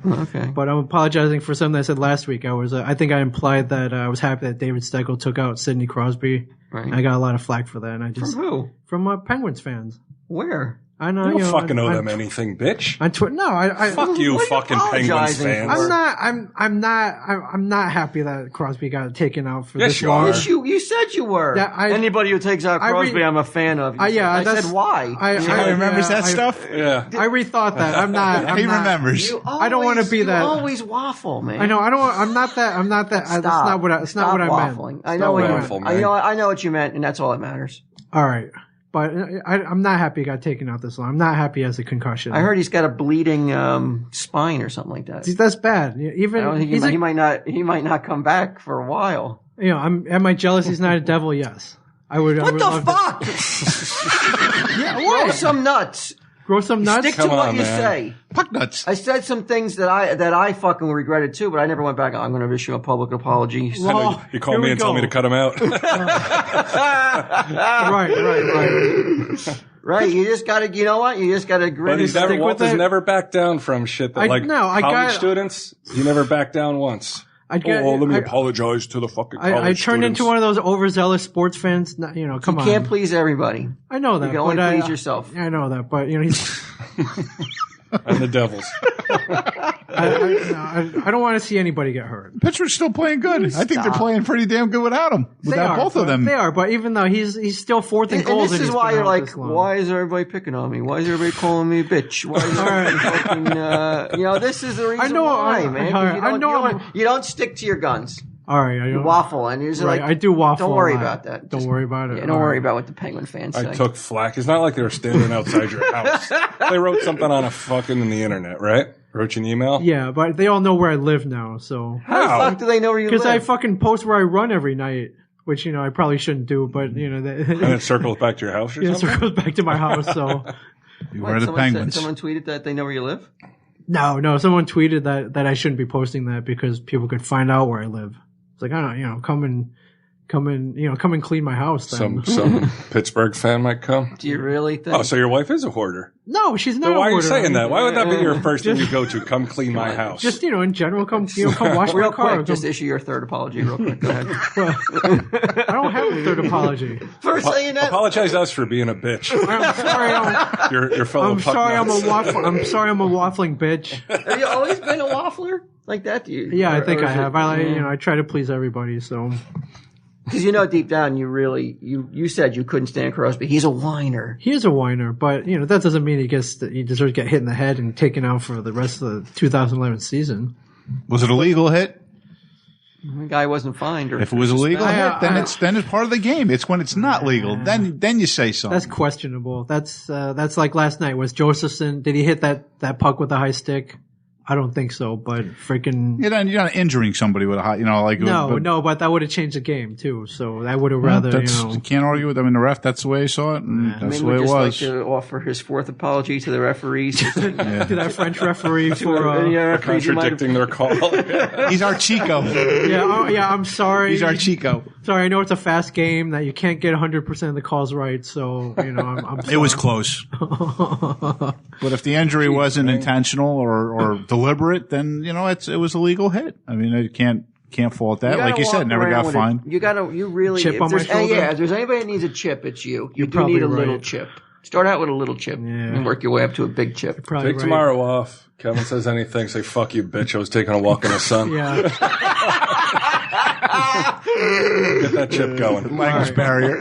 Okay. But I'm apologizing for something I said last week. I think I implied that I was happy that David Steckel took out Sidney Crosby. Right. I got a lot of flack for that, and I From just who? from Penguins fans. Where? I know. You don't fucking owe on- them anything, bitch. On Twitter, no, I Fuck you, What are you fucking Penguins apologizing fans. for? I'm not happy that Crosby got taken out for Yes, this you long. are. Yes, you said you were. Anybody who takes out I Crosby, I'm a fan of. I that's- said why. He remembers that stuff? Yeah. I rethought that. I'm not. He remembers. You I don't wanna be that- You always waffle, man. I know. I don't. I'm not that. I'm not that. That's Stop. not what. That's not what I waffling. meant. I know what you meant. waffle, I man. know. I know what you meant, and that's all that matters. All right, but I'm not happy he got taken out this long. I'm not happy he has a concussion. I heard he's got a bleeding spine or something like that. That's bad. Even I don't think he's he might not. He might not come back for a while. am I jealous he's not a devil? Yes. I would. What the love fuck? Yeah. Grow What? some nuts. Grow some nuts. Stick to Come what on, you man. say. Puck nuts. I said some things that I fucking regretted too, but I never went back. I'm going to issue a public apology. I know Oh, you called here me we and told me go. to cut him out. Right. Right, you just got to. You know what? You just got to But grin. he's and never, stick with Walter's it. never backed down from shit that, I college got- students, you never backed down once. I'd get- let me I- apologize to the fucking college I turned students. into one of those overzealous sports fans. Not- come You on. can't please everybody. I know that. You can only but please yourself. I know that, but he's. And the Devils. I don't want to see anybody get hurt. Pittsburgh's still playing good. I think they're playing pretty damn good without him. Without both of them. They are, but even though he's still fourth in And goals. this is he's why been you're out like, this long. why is everybody picking on me? Why is everybody calling me a bitch? Why is everybody fucking, this is the reason know, why, I- man. I- 'Cause I know you don't stick to your guns. All right, You waffle, and you're just Right, like, I do waffle. Don't worry a lot. about that. Don't Just- worry about it. Yeah, don't All worry right. about what the Penguin fans I say. took flack. It's not like they were standing outside your house. They wrote something on a fucking in the internet, right? Wrote you an email? Yeah, but they all know where I live now, so How the fuck do they know where you live? because I fucking post where I run every night, which I probably shouldn't do, but And it circles back to your house or yeah, so something? it goes back to my house. So Beware the someone Penguins. Someone tweeted that they know where you live? no, someone tweeted that I shouldn't be posting that because people could find out where I live. It's like, I don't know, come and clean my house then. Some Pittsburgh fan might come. Do you really think? Oh, so your wife is a hoarder. No, she's not. Then why a are you hoarder. saying that? Why would that be your first thing you go to? Come clean my house. Just in general, come wash Real my car. quick, just issue your third apology real quick. Go ahead. I don't have a third apology. For saying that. Apologize to us for being a bitch. I'm sorry. Your fellow I'm puck sorry. nuts. I'm sorry. I'm a waffling bitch. Have you always been a waffler like that? Do you? Yeah, I Or- think or I is have. it- I try to please everybody. So Because deep down, you said you couldn't stand Crosby. He's a whiner. he is a whiner, but that doesn't mean he deserves to get hit in the head and taken out for the rest of the 2011 season. Was it a legal hit? The guy wasn't fined. Or If it was a legal I- hit, then it's part of the game. It's when it's not legal. Then you say something. That's questionable. That's like last night. Was Josephson? Did he hit that puck with a high stick? I don't think so, but freaking You're not injuring somebody with a hot, but that would have changed the game too. So I would have rather, You can't argue with. I mean, the ref. That's the way he saw it, and that's Maybe the way we'd it just was. like to offer his fourth apology to the referees. to that French referee for Any referees you might have- Contradicting their call. He's our Chico. I'm sorry. He's our Chico. Sorry, I know it's a fast game that you can't get 100% of the calls right. So I'm It was sorry. close. But if the injury wasn't intentional or deliberate, then it was a legal hit. I mean, it can't fault that. Like you gotta said, walk never around got with fined. You really Chip if on my there's- shoulder? Yeah, if there's anybody that needs a chip, it's you. You do probably need a little right. chip. Start out with a little chip and work your way up to a big chip. Probably Take right. tomorrow off. Kevin says anything, say, fuck you, bitch. I was taking a walk in the sun. Yeah. Get that chip going. Language barrier.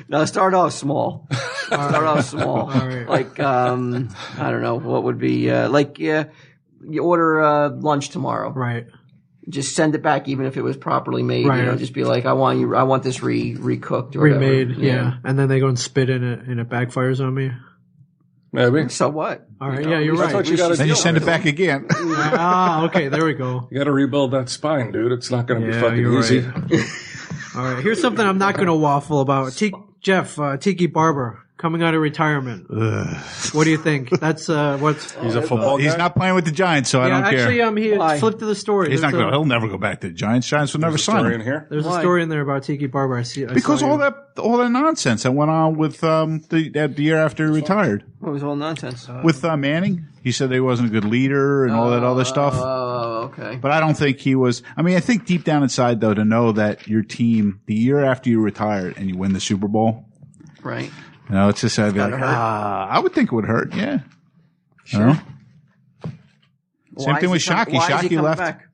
Now start off small. Start off small. All right. Like I don't know what would be you order lunch tomorrow. Right. Just send it back, even if it was properly made. Right. Just be like, I want this recooked or whatever. Remade. Yeah. And then they go and spit in it and it backfires on me. Maybe. So what? All right. Yeah, you're That's right. what you gotta Then you deal send with. it back again. Okay. There we go. You gotta rebuild that spine, dude. It's not gonna be Yeah, fucking you're easy. right. All right. Here's something I'm not going to waffle about. Jeff, Tiki Barber coming out of retirement. What do you think? That's what's. He's a football He's guy. not playing with the Giants, so I don't actually, care. he Why? flipped to the story. He's not There's going. He'll never go back to the Giants. Giants will never sign Story him in here. There's a Why? story in there about Tiki Barber. I saw because you. all that nonsense that went on with the year after he retired What was all nonsense? with Manning. He said he wasn't a good leader and all that other stuff. Oh, okay. But I don't think he was. I mean, I think deep down inside, though, to know that your team, the year after you retire and you win the Super Bowl, Right. You know, it's just I'd be like, I would think it would hurt. Yeah. Sure. You know? Same thing with Shockey. Shockey left. Back?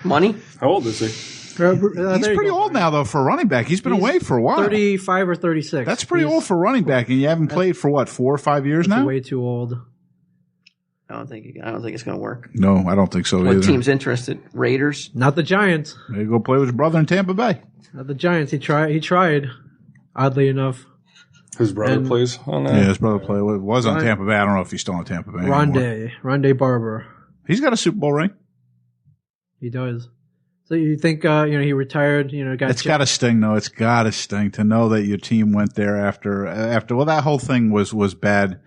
Money? How old is he? He's pretty old now, though, for a running back. He's been away for a while. 35 or 36. That's pretty old for running back, and you haven't played for what, 4 or 5 years now? Way too old. I don't think it's going to work. No, I don't think so What either. team's interested? Raiders? Not the Giants. Maybe go play with his brother in Tampa Bay. Not the Giants. He tried. Oddly enough. His brother plays on that? Yeah, his brother was on Tampa Bay. I don't know if he's still on Tampa Bay anymore. Rondé Barber. He's got a Super Bowl ring. He does. So you think, he retired, It's got to sting, though. It's got to sting to know that your team went there after, well, that whole thing was bad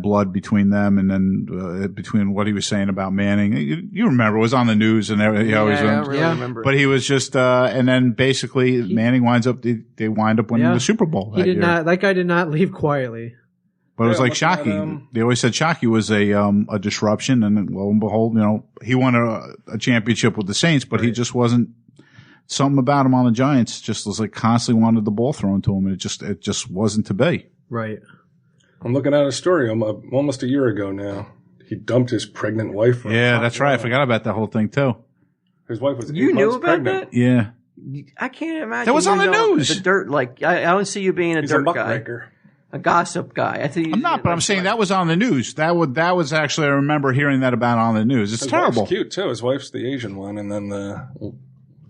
blood between them, and then between what he was saying about Manning. You remember, it was on the news, and he always I really remember. But he was just, and then basically Manning they wind up winning the Super Bowl. That guy did not leave quietly. But it was like Shockey. They always said Shockey was a disruption, and lo and behold, he won a championship with the Saints, but he just wasn't. Something about him on the Giants just was like constantly wanted the ball thrown to him, and it just wasn't to be. Right. I'm looking at a story almost a year ago now. He dumped his pregnant wife. Yeah, that's right. I forgot about that whole thing too. His wife was 8 You knew months about pregnant. that? Yeah. I can't imagine. That was on the news. The dirt, like I don't see you being a He's dirt a guy, muckraker. a gossip guy. I'm not, but I'm saying that was on the news. That was actually, I remember hearing that about on the news. It's His terrible. wife's cute too. His wife's the Asian one, and then the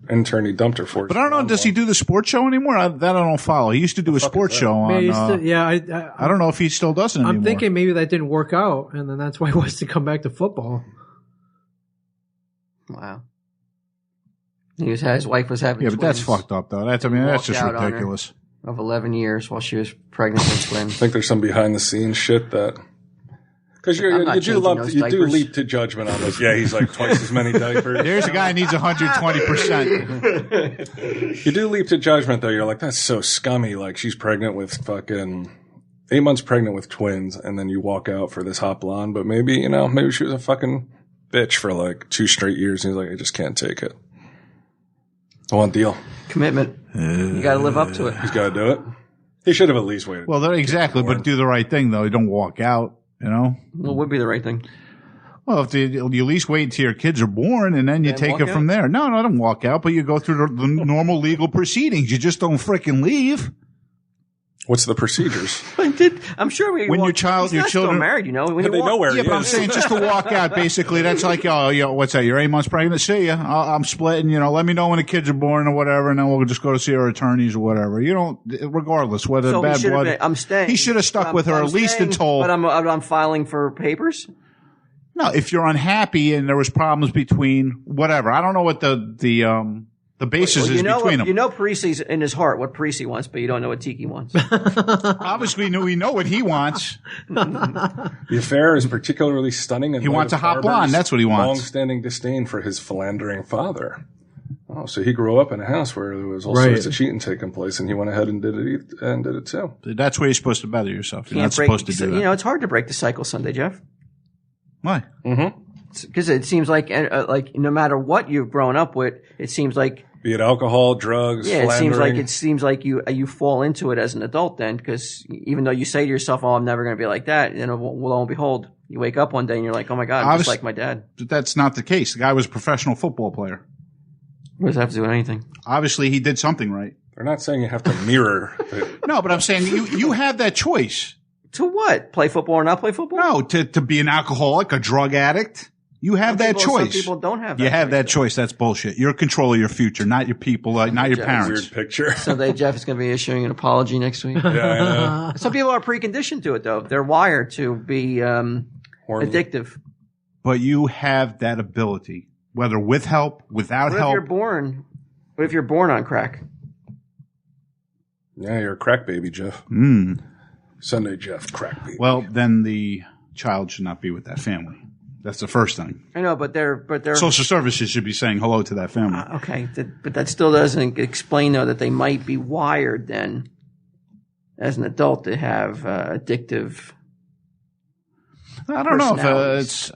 intern he dumped her for. But I don't know. Does he do the sports show anymore? That I don't follow. He used to do a sports show on. I don't know if he still does it anymore. I'm thinking maybe that didn't work out, and then that's why he wants to come back to football. Wow. His wife was having. Yeah, but that's fucked up, though. That's just ridiculous. Of 11 years while she was pregnant with twins. I think there's some behind the scenes shit that. Because you do leap to judgment on this. Yeah, he's like twice as many diapers. There's a guy who needs 120%. You do leap to judgment, though. You're like, that's so scummy. Like, she's pregnant with fucking 8 months pregnant with twins, and then you walk out for this hot blonde. But maybe she was a fucking bitch for like 2 straight years. And he's like, I just can't take it. I want deal. Commitment. You got to live up to it. He's got to do it. He should have at least waited. Well, exactly, but do the right thing, though. Don't walk out. Well, it would be the right thing. Well, if you at least wait until your kids are born and then you take it from there. No, don't walk out, but you go through the normal legal proceedings. You just don't frickin' leave. What's the procedures? I'm sure when your children still married, they know where he is. But I'm saying just to walk out, basically, that's like, what's that? You're 8 months pregnant? See ya. I'm splitting, let me know when the kids are born or whatever, and then we'll just go to see our attorneys or whatever. You don't, regardless, whether bad blood. I'm staying. He should have stuck with her at least until. But I'm filing for papers? No, if you're unhappy and there was problems between whatever. I don't know what the basis is between them. You know Parisi's in his heart what Parisi wants, but you don't know what Tiki wants. Obviously, we know what he wants. The affair is particularly stunning. He wants a hot blonde. That's what he wants. Long-standing disdain for his philandering father. Oh, so he grew up in a house where there was all sorts of cheating taking place, and he went ahead and did it too. That's where you're supposed to better yourself. You're not supposed to do that. It's hard to break the cycle Sunday, Jeff. Why? Because it seems like no matter what you've grown up with, it seems like. Be it alcohol, drugs, philandering. It seems like you fall into it as an adult then, because even though you say to yourself, "Oh, I'm never going to be like that," lo and behold, you wake up one day and you're like, "Oh my God, I'm just like my dad." But that's not the case. The guy was a professional football player. What does that have to do with anything? Obviously, he did something right. They're not saying you have to mirror. No, but I'm saying you have that choice. To what? Play football or not play football? No, to be an alcoholic, a drug addict. You have that choice. Some people don't have that. You have that choice. That's bullshit. You're in control of your future, not your people, not your parents. Weird picture. Someday Jeff is going to be issuing an apology next week. Yeah, I know. Some people are preconditioned to it, though. They're wired to be addictive. But you have that ability, whether with help, without help. What if you're born on crack? Yeah, you're a crack baby, Jeff. Sunday Jeff, crack baby. Well, then the child should not be with that family. That's the first thing. I know, but they're social services should be saying hello to that family. Okay, but that still doesn't explain though that they might be wired then, as an adult, to have addictive. I don't know if it's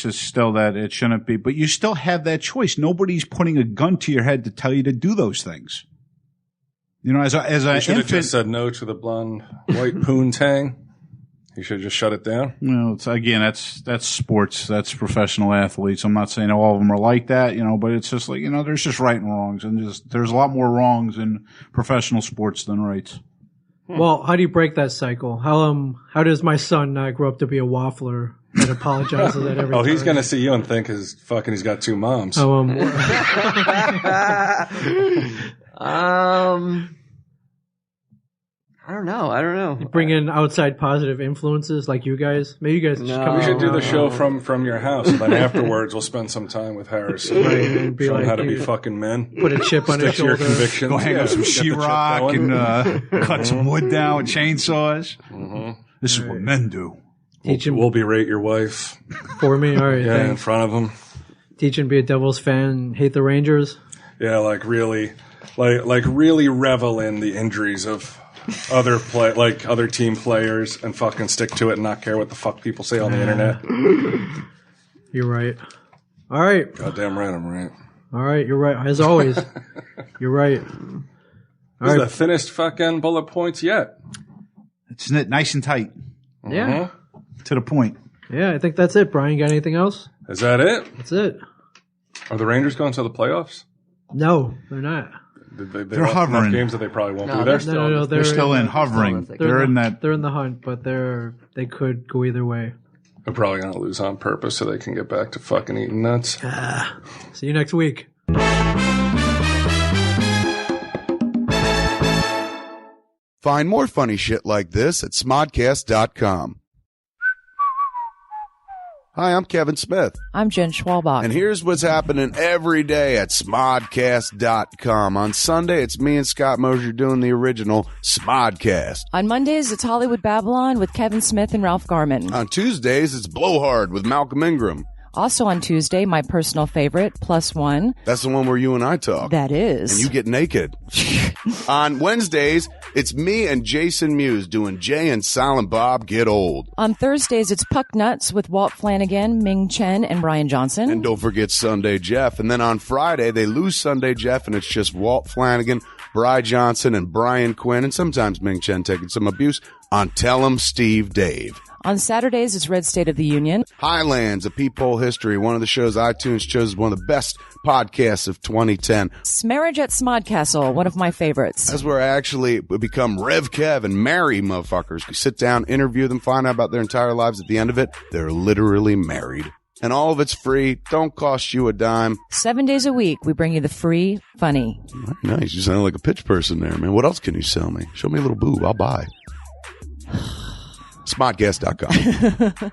just still that it shouldn't be, but you still have that choice. Nobody's putting a gun to your head to tell you to do those things. You know, as He an should have infant, just said no to the blonde white poontang. He should have just shut it down. you know, that's sports. That's professional athletes. I'm not saying all of them are like that, you know, but it's just like, you know, there's just right and wrongs, and there's a lot more wrongs in professional sports than rights. Well, how do you break that cycle? How does my son grow up to be a waffler that apologizes at every Oh, he's turn? gonna see you and think he's got two moms. I don't know. Bring in outside positive influences like you guys. Maybe you guys should come. We should do the show from your house, and then afterwards we'll spend some time with Harris. and be Show him like, how to be you fucking men. put a chip on Stick his to your shoulder. convictions. Go hang up some Get the chip sheetrock going. and cut some wood down with chainsaws. This is what men do. Teach him We'll berate your wife. for me. All right, Yeah, in thanks. front of him. Teach him to be a Devils fan and hate the Rangers. Yeah, like really revel in the injuries of other team players and fucking stick to it and not care what the fuck people say on the internet. You're right. All right. Goddamn right, I'm right. All right. You're right. As always. You're right. This All is right. the thinnest fucking bullet points yet. It's nice and tight, Yeah. to the point. Yeah. I think that's it. Brian, got anything else? Is that it? That's it. Are the Rangers going to the playoffs? No, they're not. They're lost enough hovering. games that they probably won't No, be there. No. They're still in hovering. They're in that. They're in the hunt, but they could go either way. They're probably going to lose on purpose so they can get back to fucking eating nuts. See you next week. Find more funny shit like this at smodcast.com. Hi, I'm Kevin Smith, I'm Jen Schwalbach. and here's what's happening every day at smodcast.com. On Sunday, it's me and Scott Mosier doing the original Smodcast. On Mondays, it's Hollywood Babylon with Kevin Smith and Ralph Garman. On Tuesdays, it's Blowhard with Malcolm Ingram. Also on Tuesday, my personal favorite, Plus One. That's the one where you and I talk. That is. And you get naked. On Wednesdays, it's me and Jason Mewes doing Jay and Silent Bob Get Old. On Thursdays, it's Puck Nuts with Walt Flanagan, Ming Chen, and Brian Johnson. And don't forget Sunday Jeff. And then on Friday, they lose Sunday Jeff, and it's just Walt Flanagan, Bri Johnson, and Brian Quinn, and sometimes Ming Chen taking some abuse on Tell 'em Steve Dave. On Saturdays, it's Red State of the Union. Highlands, a Peephole History, one of the shows iTunes chose as one of the best podcasts of 2010. Marriage at Smodcastle, one of my favorites. That's where I actually become Rev Kev and marry motherfuckers. We sit down, interview them, find out about their entire lives. At the end of it, they're literally married. And all of it's free. Don't cost you a dime. 7 days a week, we bring you the free, funny. Nice. You sound like a pitch person there, man. What else can you sell me? Show me a little boob. I'll buy. Smodcast.com.